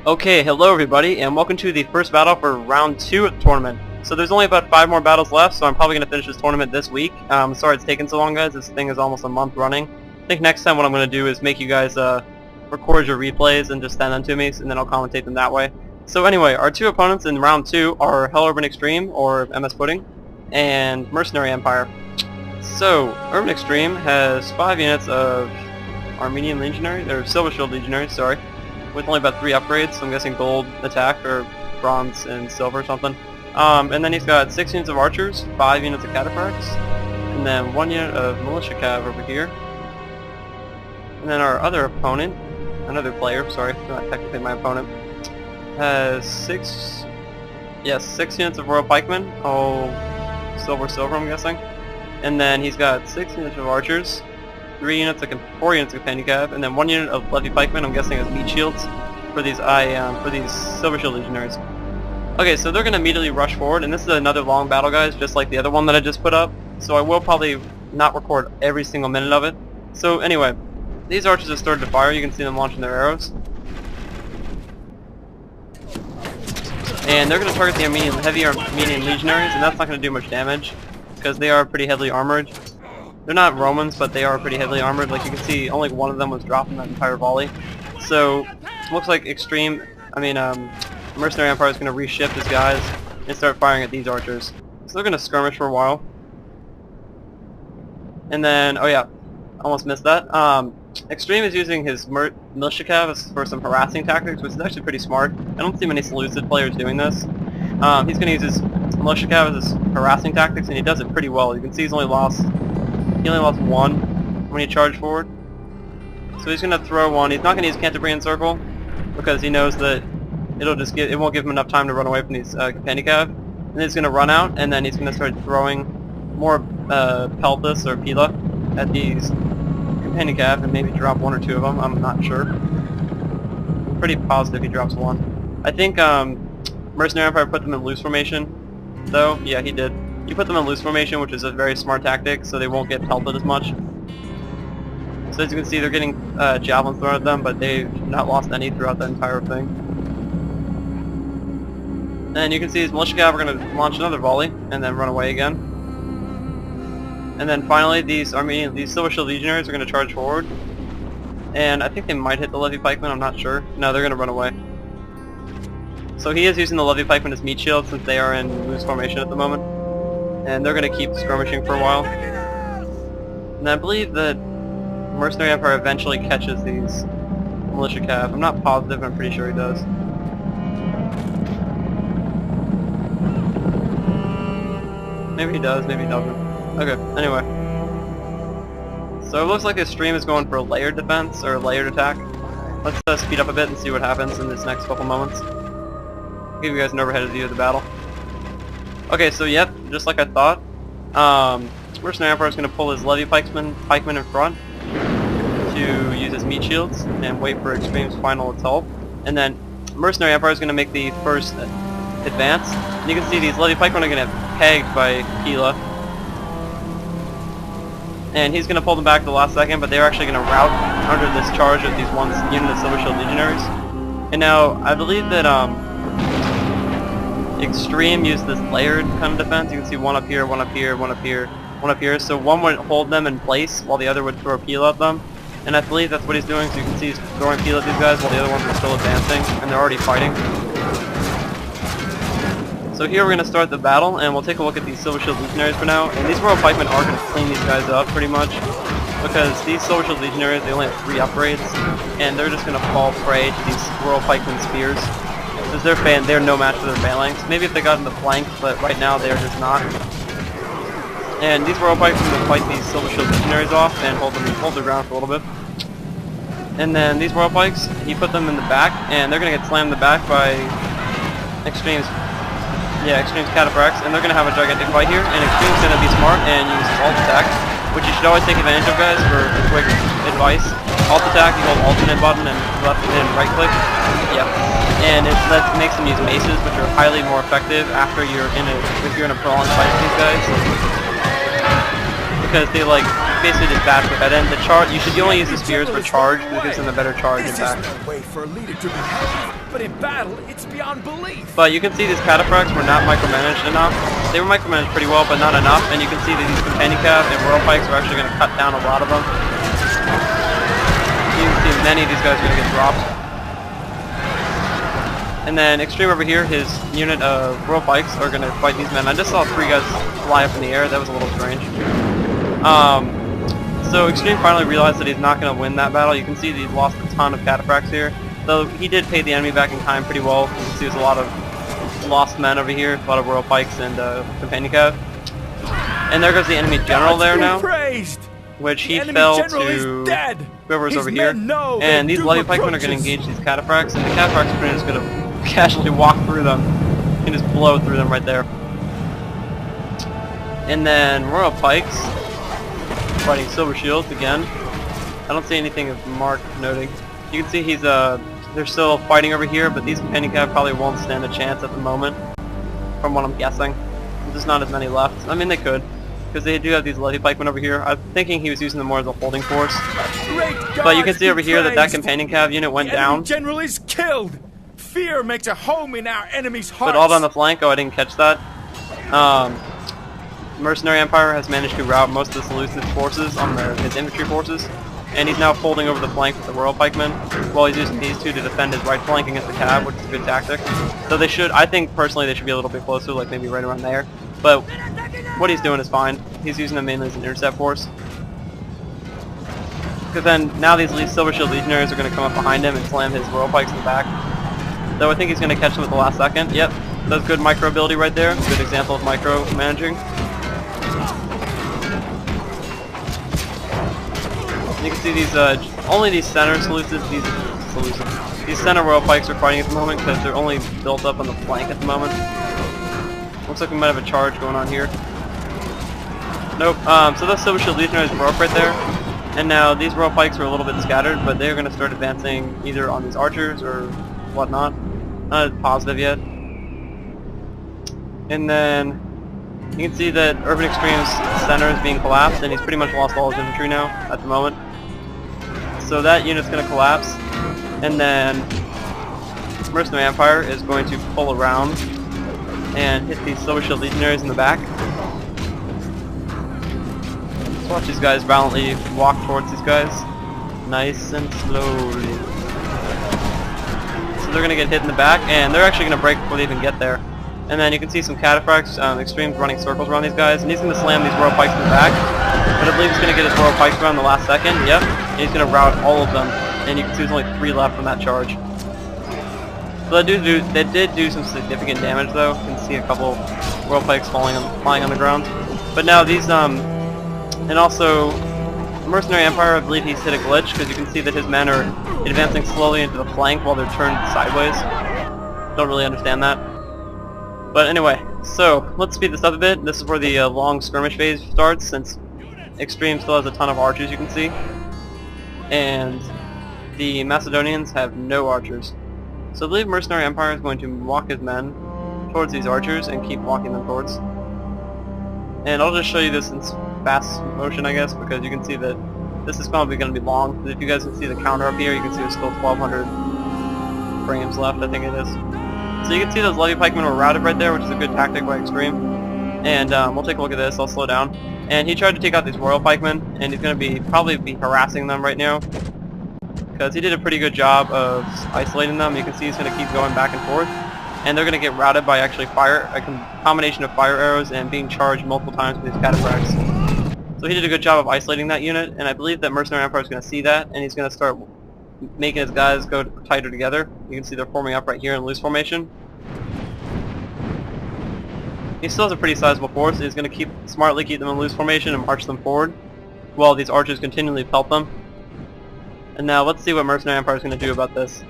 Okay, hello everybody, and welcome to the first battle for round 2 of the tournament. So there's only about 5 more battles left, so I'm probably going to finish this tournament this week. Sorry it's taken so long, guys. This thing is almost a month running. I think next time what I'm going to do is make you guys record your replays and just send them to me, and then I'll commentate them that way. So anyway, our two opponents in round 2 are Hell Urban Extreme, or MS Pudding, and Mercenary Empire. So, Urban Extreme has 5 units of Armenian Legionaries, or Silver Shield Legionaries, sorry, with only about 3 upgrades, so I'm guessing gold attack, or bronze and silver or something. And then he's got 6 units of archers, 5 units of cataphracts, and then 1 unit of militia cav over here. And then our other opponent, another player, sorry, not technically my opponent, has 6 units of royal pikemen, all silver I'm guessing. And then he's got 6 units of archers, 4 units of companion cav, and then 1 unit of levy pikemen. I'm guessing as meat shields for these Silver Shield Legionaries. Okay, so they're gonna immediately rush forward, and this is another long battle, guys, just like the other one that I just put up. So I will probably not record every single minute of it. So anyway, these archers have started to fire. You can see them launching their arrows, and they're gonna target the heavy Armenian Legionaries, and that's not gonna do much damage because they are pretty heavily armored. They're not Romans, but they are pretty heavily armored. Like you can see, only one of them was dropping that entire volley. So, looks like Mercenary Empire is going to reshift his guys and start firing at these archers. So they're going to skirmish for a while. And then, oh yeah, almost missed that. Extreme is using his militia cav for some harassing tactics, which is actually pretty smart. I don't see many Seleucid players doing this. He's going to use his militia cav as his harassing tactics, and he does it pretty well. You can see he only lost 1 when he charged forward. So he's going to throw one. He's not going to use Cantabrian Circle because he knows that it won't give him enough time to run away from these companion cav. And then he's going to run out, and then he's going to start throwing more Peltas or Pila at these companion cav and maybe drop 1 or 2 of them. I'm not sure. I'm pretty positive he drops 1. I think Mercenary Empire put them in loose formation, though. Yeah, he did. You put them in loose formation, which is a very smart tactic, so they won't get pelted as much. So as you can see, they're getting javelins thrown at them, but they've not lost any throughout the entire thing. And you can see his militia cav are going to launch another volley, and then run away again. And then finally, these Silver Shield Legionaries are going to charge forward. And I think they might hit the levy pikemen, I'm not sure. No, they're going to run away. So he is using the levy pikemen as meat shields since they are in loose formation at the moment. And they're going to keep skirmishing for a while. And I believe that Mercenary Empire eventually catches these militia cav. I'm not positive, but I'm pretty sure he does. Maybe he does, maybe he doesn't. Okay, anyway. So it looks like this stream is going for a layered defense, or a layered attack. Let's speed up a bit and see what happens in this next couple moments. I'll give you guys an overhead view of the battle. Okay, so yep, just like I thought, Mercenary Empire is going to pull his levy pikemen in front to use his meat shields and wait for Extreme's final assault. And then Mercenary Empire is going to make the first advance. And you can see these levy pikemen are going to get pegged by Pila. And he's going to pull them back at the last second, but they're actually going to rout under this charge of these unit of Silver Shield Legionaries. And now, I believe that Extreme used this layered kind of defense. You can see 1 up here, 1 up here, 1 up here, 1 up here. So one would hold them in place while the other would throw Pila at them. And I believe that's what he's doing. So you can see he's throwing Pila at these guys while the other ones are still advancing, and they're already fighting. So here we're going to start the battle, and we'll take a look at these Silver Shield Legionaries for now. And these Royal Pikemen are going to clean these guys up pretty much, because these Silver Shield Legionaries, they only have 3 upgrades, and they're just going to fall prey to these Royal Pikemen spears. Because they're no match for their phalanx. Maybe if they got in the flank, but right now they're just not. And these Royal Pikemen will fight these Silver Shield Legionaries off and hold their ground for a little bit. And then these Royal Pikes, he put them in the back, and they're going to get slammed in the back by Extreme's cataphracts, and they're going to have a gigantic fight here, and Extreme's going to be smart and use alt attack, which you should always take advantage of, guys, for quick advice. Alt attack, you hold alternate button and left and right click. Yep. And that makes them use maces, which are highly more effective after if you're in a prolonged fight with these guys. because they like basically just bash the head in. The charge, you should only use the spears for charge because it gives them a better charge impact. No way for a leader to be happy, but in battle, it's beyond belief. But you can see these cataphracts were not micromanaged enough. They were micromanaged pretty well, but not enough. And you can see that these companion cav and royal pikes are actually going to cut down a lot of them. You can see many of these guys are going to get dropped. And then Extreme over here, his unit of royal pikes are going to fight these men. I just saw 3 guys fly up in the air. That was a little strange. So Extreme finally realized that he's not going to win that battle. You can see that he's lost a ton of cataphracts here. Though he did pay the enemy back in kind pretty well. You can see there's a lot of lost men over here, a lot of royal pikes and companion cav. And there goes the enemy general there now, which he fell to whoever's over here. And these levy pikemen are going to engage these cataphracts, and the cataphracts are just going to casually walk through them and just blow through them right there. And then royal pikes fighting silver shields again. I don't see anything of mark noting. You can see he's they're still fighting over here, but these companion cav probably won't stand a chance at the moment, from what I'm guessing. There's not as many left. I mean, they could, because they do have these levy pikemen over here. I'm thinking he was using them more as a holding force. But you can see over here that that companion cav unit went down. The general is killed. Fear makes a home in our enemy's hearts. But all on the flank. Oh, I didn't catch that. Mercenary Empire has managed to rout most of the Seleucid forces on his infantry forces, and he's now folding over the flank with the royal pikemen, while he's using these two to defend his right flank against the cav, which is a good tactic. So they should, I think personally, they should be a little bit closer, like maybe right around there. But what he's doing is fine. He's using them mainly as an intercept force. Because then now these Silver Shield Legionaries are going to come up behind him and slam his royal pikes in the back. Though I think he's going to catch them at the last second. Yep, that's good micro ability right there. Good example of micro managing. You can see these, only these center Seleucids, these center royal pikes are fighting at the moment because they're only built up on the flank at the moment. Looks like we might have a charge going on here. Nope, so that's Silver Shield Legionaries were up right there. And now these royal pikes are a little bit scattered, but they're going to start advancing either on these archers or whatnot. Not positive yet. And then you can see that Urban Extreme's center is being collapsed, and he's pretty much lost all his infantry now at the moment. So that unit's going to collapse, and then Mercenary Empire is going to pull around and hit these Silver Shield Legionaries in the back. Let's watch these guys valiantly walk towards these guys, nice and slowly. So they're going to get hit in the back, and they're actually going to break before they even get there. And then you can see some cataphracts, Extreme's running circles around these guys, and he's going to slam these royal pikes in the back. But I believe he's going to get his royal pikes around the last second, yep. And he's going to rout all of them, and you can see there's only 3 left from that charge. So they did do some significant damage though. You can see a couple royal pikes flying on the ground. But now these, and also, Mercenary Empire, I believe he's hit a glitch, because you can see that his men are advancing slowly into the flank while they're turned sideways. Don't really understand that. But anyway, so let's speed this up a bit. This is where the long skirmish phase starts, since Extreme still has a ton of archers, you can see. And the Macedonians have no archers. So I believe Mercenary Empire is going to walk his men towards these archers and keep walking them towards. And I'll just show you this in fast motion, I guess, because you can see that this is probably going to be long. If you guys can see the counter up here, you can see there's still 1,200 frames left, I think it is. So you can see those levy pikemen were routed right there, which is a good tactic by Extreme. And we'll take a look at this. I'll slow down. And he tried to take out these royal pikemen, and he's going to probably be harassing them right now, because he did a pretty good job of isolating them. You can see he's going to keep going back and forth, and they're going to get routed by actually a combination of fire arrows and being charged multiple times with these cataphracts. So he did a good job of isolating that unit, and I believe that Mercenary Empire is going to see that, and he's going to start making his guys go tighter together. You can see they're forming up right here in loose formation. He still has a pretty sizable force, so he's going to smartly keep them in loose formation and march them forward, while these archers continually pelt them. And now let's see what Mercenary Empire is going to do about this.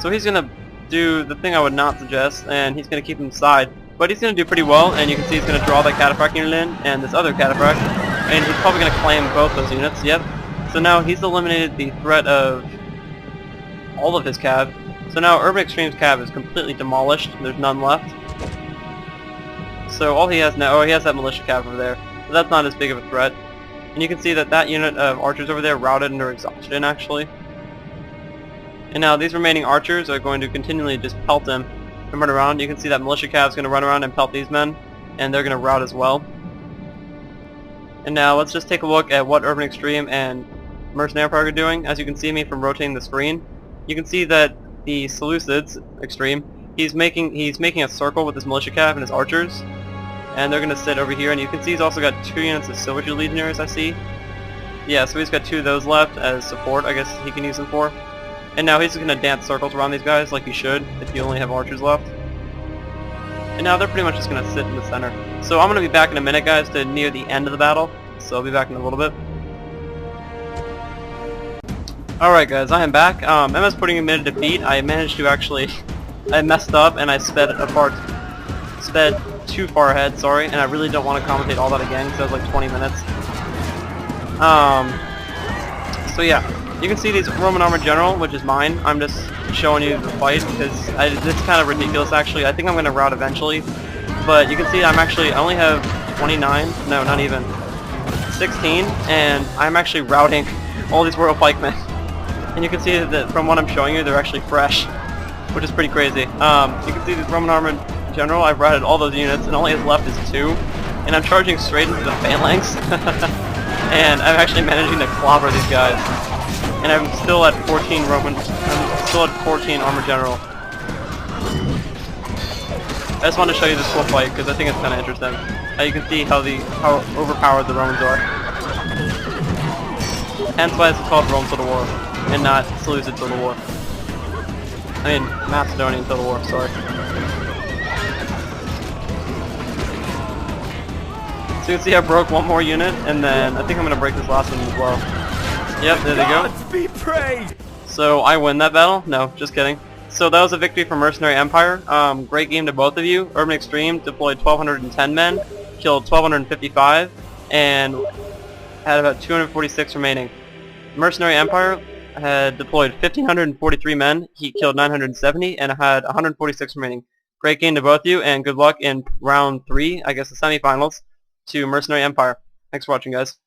So he's going to do the thing I would not suggest, and he's going to keep them aside. But he's going to do pretty well, and you can see he's going to draw that cataphract unit in, and this other cataphract, and he's probably going to claim both those units, yep. So now he's eliminated the threat of all of his cav. So now Urban Extreme's cav is completely demolished, there's none left. So all he has now, oh, he has that militia cav over there, so that's not as big of a threat. And you can see that that unit of archers over there routed under exhaustion, actually. And now these remaining archers are going to continually just pelt him and run around. You can see that militia cav is going to run around and pelt these men, and they're going to rout as well. And now let's just take a look at what Urban Extreme and Mercenary Empire are doing. As you can see me from rotating the screen, you can see that the Seleucids, Extreme, he's making a circle with his militia cav and his archers, and they're going to sit over here. And you can see he's also got 2 units of Silver Legionaries, I see. Yeah, so he's got 2 of those left as support, I guess he can use them for. And now he's going to dance circles around these guys like he should if you only have archers left. And now they're pretty much just going to sit in the center. So I'm going to be back in a minute, guys, to near the end of the battle. So I'll be back in a little bit. Alright guys, I am back. MS Pudding admitted defeat. I managed to actually... I messed up and I sped too far ahead, sorry, and I really don't want to commentate all that again because that was like 20 minutes. So yeah, you can see these Roman Armored General, which is mine. I'm just showing you the fight because it's kind of ridiculous actually. I think I'm going to rout eventually, but you can see I only have 29, no, not even, 16, and I'm actually routing all these Royal Pikemen. And you can see that from what I'm showing you, they're actually fresh, which is pretty crazy. You can see this Roman Armored General, I've routed all those units, and all he has left is 2. And I'm charging straight into the phalanx. And I'm actually managing to clobber these guys. And I'm still at 14 Armored General. I just wanted to show you this cool fight, because I think it's kind of interesting. You can see how overpowered the Romans are. Hence why it's called Rome Total War, and not Seleucid Total War. I mean, Macedonian Total War, sorry. So you can see I broke one more unit, and then I think I'm going to break this last one as well. Yep, there they go. Be praised. So I win that battle? No, just kidding. So that was a victory for Mercenary Empire. Great game to both of you. Urban Extreme deployed 1,210 men, killed 1,255, and had about 246 remaining. Mercenary Empire had deployed 1,543 men, he killed 970, and had 146 remaining. Great game to both of you, and good luck in round 3, I guess the semifinals, to Mercenary Empire. Thanks for watching, guys.